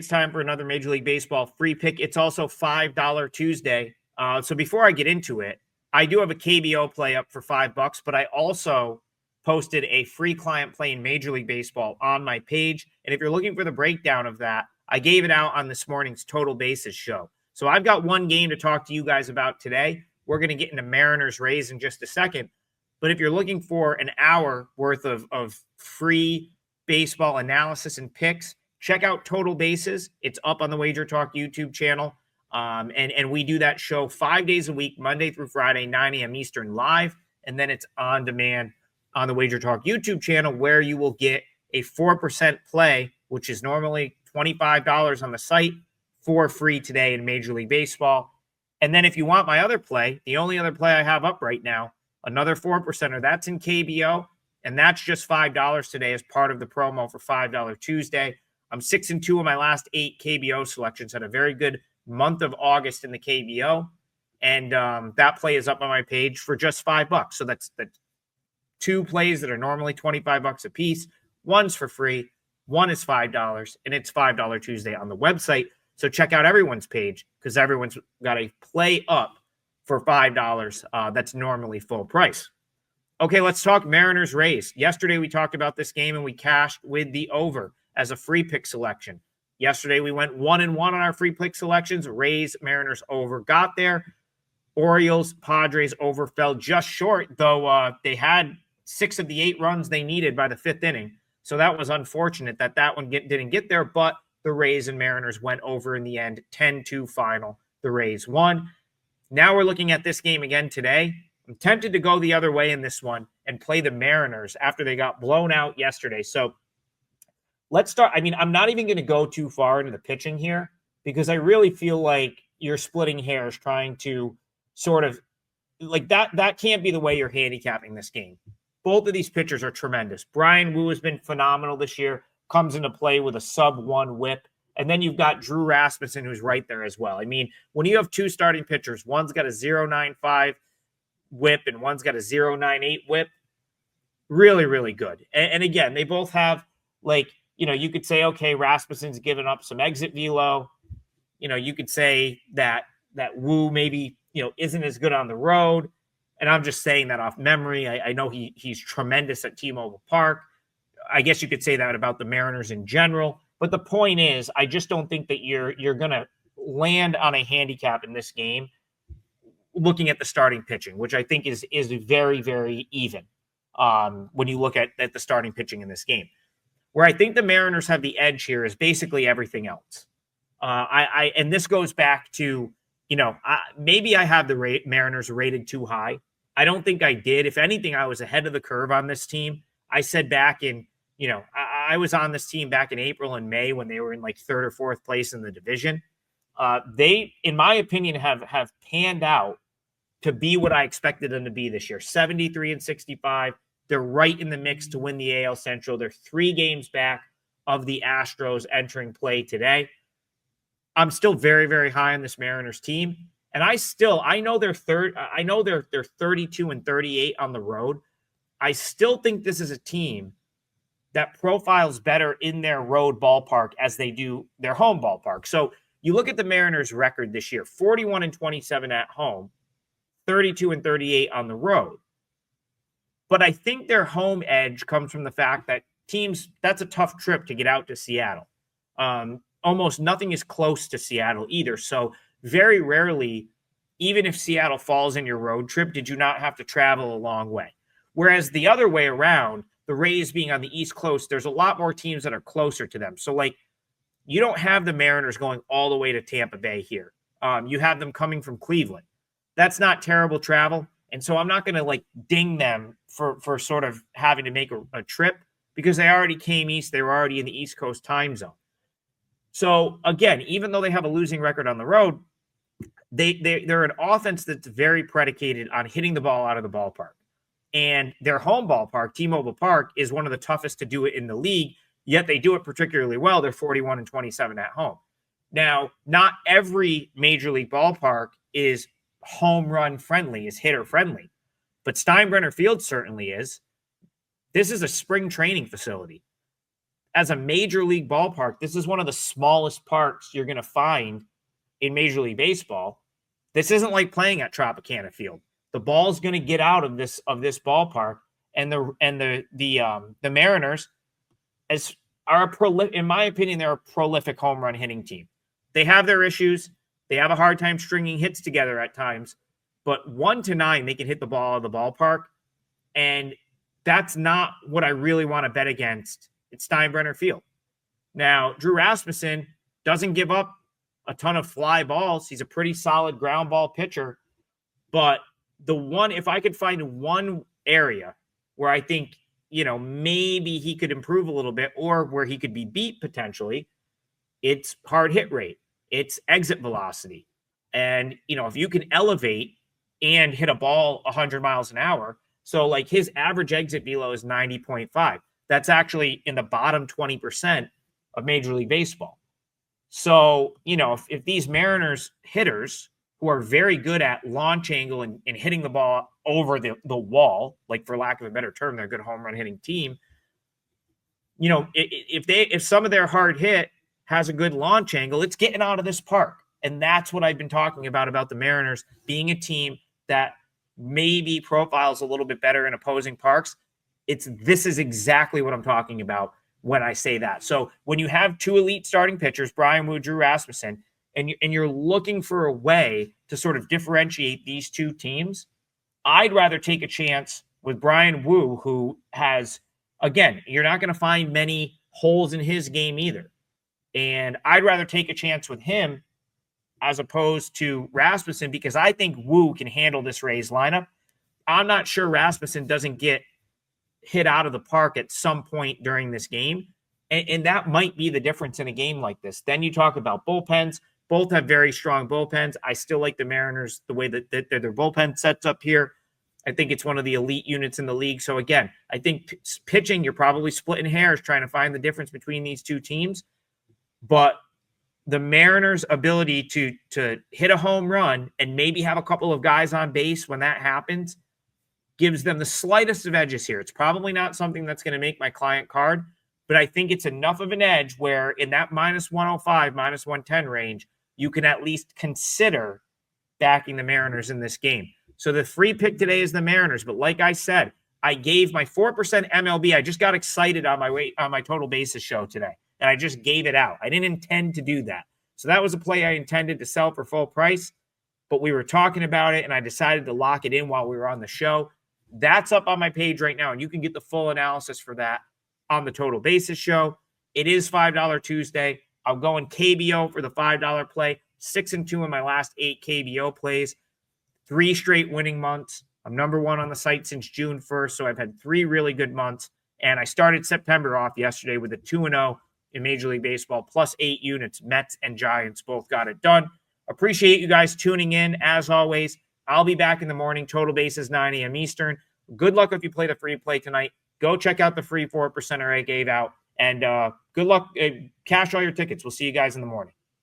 It's time for another Major League Baseball free pick. It's also $5 Tuesday. So before I get into it, I do have a KBO play up for $5, but I also posted a free client play in Major League Baseball on my page. And if you're looking for the breakdown of that, I gave it out on this morning's Total Bases show. So I've got one game to talk to you guys about today. We're going to get into Mariners Rays in just a second. But if you're looking for an hour worth of free baseball analysis and picks, check out Total Bases. It's up on the Wager Talk YouTube channel. And we do that show 5 days a week, Monday through Friday, 9 a.m. Eastern live. And then it's on demand on the Wager Talk YouTube channel, where you will get a 4% play, which is normally $25 on the site, for free today in Major League Baseball. And then if you want my other play, the only other play I have up right now, another 4%er, that's in KBO. And that's just $5 today as part of the promo for $5 Tuesday. I'm 6-2 in my last 8 KBO selections. Had a very good month of August in the KBO. And that play is up on my page for just $5. So that's 2 plays that are normally $25 a piece. One's for free. One is $5. And it's $5 Tuesday on the website. So check out everyone's page, because everyone's got a play up for $5. That's normally full price. Okay, let's talk Mariners Rays. Yesterday we talked about this game and we cashed with the over as a free pick selection. Yesterday we went 1-1 on our free pick selections. Rays, Mariners over got there. Orioles, Padres over fell just short, though they had 6 of the 8 runs they needed by the 5th inning. So that was unfortunate that one didn't get there, but the Rays and Mariners went over in the end, 10-2 final. The Rays won. Now we're looking at this game again today. I'm tempted to go the other way in this one and play the Mariners after they got blown out yesterday. So let's start. I mean, I'm not even going to go too far into the pitching here, because I really feel like you're splitting hairs trying to sort of like that can't be the way you're handicapping this game. Both of these pitchers are tremendous. Brian Wu has been phenomenal this year, comes into play with a sub-1 whip. And then you've got Drew Rasmussen, who's right there as well. I mean, when you have 2 starting pitchers, one's got a 0.95 whip and one's got a 0.98 whip, really, really good. And again, they both have, like, you could say, okay, Rasmussen's given up some exit velo. You could say that Wu maybe, isn't as good on the road. And I'm just saying that off memory. I know he's tremendous at T-Mobile Park. I guess you could say that about the Mariners in general. But the point is, I just don't think that you're going to land on a handicap in this game looking at the starting pitching, which I think is very, very even when you look at the starting pitching in this game. Where I think the Mariners have the edge here is basically everything else. And this goes back to, maybe I have the Mariners rated too high. I don't think I did. If anything, I was ahead of the curve on this team. I said back in, I was on this team back in April and May when they were in like 3rd or 4th place in the division. They, in my opinion, have panned out to be what I expected them to be this year. 73-65. They're right in the mix to win the AL Central. They're 3 games back of the Astros entering play today. I'm still very, very high on this Mariners team. And I know they're 32-38 on the road. I still think this is a team that profiles better in their road ballpark as they do their home ballpark. So you look at the Mariners' record this year, 41-27 at home, 32-38 on the road. But I think their home edge comes from the fact that that's a tough trip to get out to Seattle. Almost nothing is close to Seattle either. So very rarely, even if Seattle falls in your road trip, did you not have to travel a long way. Whereas the other way around, the Rays being on the East Coast, there's a lot more teams that are closer to them. So, you don't have the Mariners going all the way to Tampa Bay here. You have them coming from Cleveland. That's not terrible travel. And so I'm not going to, ding them for sort of having to make a trip, because they already came east. They were already in the East Coast time zone. So, again, even though they have a losing record on the road, they're an offense that's very predicated on hitting the ball out of the ballpark. And their home ballpark, T-Mobile Park, is one of the toughest to do it in the league, yet they do it particularly well. They're 41-27 at home. Now, not every major league ballpark is home run friendly, is hitter friendly, but Steinbrenner Field certainly is. This is a spring training facility. as a major league ballpark, this is one of the smallest parks you're going to find in Major League Baseball. This isn't like playing at Tropicana Field. The ball's going to get out of this ballpark, and the Mariners in my opinion, they're a prolific home run hitting team. They have their issues. They have a hard time stringing hits together at times, but 1 to 9, they can hit the ball out of the ballpark, and that's not what I really want to bet against at Steinbrenner Field. Now, Drew Rasmussen doesn't give up a ton of fly balls. He's a pretty solid ground ball pitcher, but if I could find one area where I think, maybe he could improve a little bit or where he could be beat potentially, it's hard hit rate. It's exit velocity. And, if you can elevate and hit a ball 100 miles an hour, so like his average exit velo is 90.5. That's actually in the bottom 20% of Major League Baseball. So, if these Mariners hitters who are very good at launch angle and hitting the ball over the wall, like for lack of a better term, they're a good home run hitting team. If some of their hard hit has a good launch angle, it's getting out of this park. And that's what I've been talking about the Mariners being a team that maybe profiles a little bit better in opposing parks. This is exactly what I'm talking about when I say that. So when you have two elite starting pitchers, Bryan Woo, Drew Rasmussen, and you're looking for a way to sort of differentiate these two teams, I'd rather take a chance with Bryan Woo, who has, again, you're not going to find many holes in his game either. And I'd rather take a chance with him as opposed to Rasmussen, because I think Woo can handle this Rays lineup. I'm not sure Rasmussen doesn't get hit out of the park at some point during this game. And that might be the difference in a game like this. Then you talk about bullpens. Both have very strong bullpens. I still like the Mariners, the way that their bullpen sets up here. I think it's one of the elite units in the league. So again, I think pitching, you're probably splitting hairs trying to find the difference between these two teams. But the Mariners' ability to hit a home run and maybe have a couple of guys on base when that happens gives them the slightest of edges here. It's probably not something that's going to make my client card, but I think it's enough of an edge where in that minus 105, minus 110 range, you can at least consider backing the Mariners in this game. So the free pick today is the Mariners, but like I said, I gave my 4% MLB. I just got excited on my total basis show today, and I just gave it out. I didn't intend to do that. So that was a play I intended to sell for full price, but we were talking about it, and I decided to lock it in while we were on the show. That's up on my page right now, and you can get the full analysis for that on the total basis show. It is $5 Tuesday. I'll go in KBO for the $5 play. 6-2 in my last 8 KBO plays. 3 straight winning months. I'm number 1 on the site since June 1st, so I've had 3 really good months. And I started September off yesterday with a 2-0 in Major League Baseball, plus 8 units. Mets and Giants both got it done. Appreciate you guys tuning in. As always, I'll be back in the morning. Total basis 9 a.m. Eastern. Good luck if you play the free play tonight. Go check out the free 4%er I gave out. And good luck. Cash all your tickets. We'll see you guys in the morning.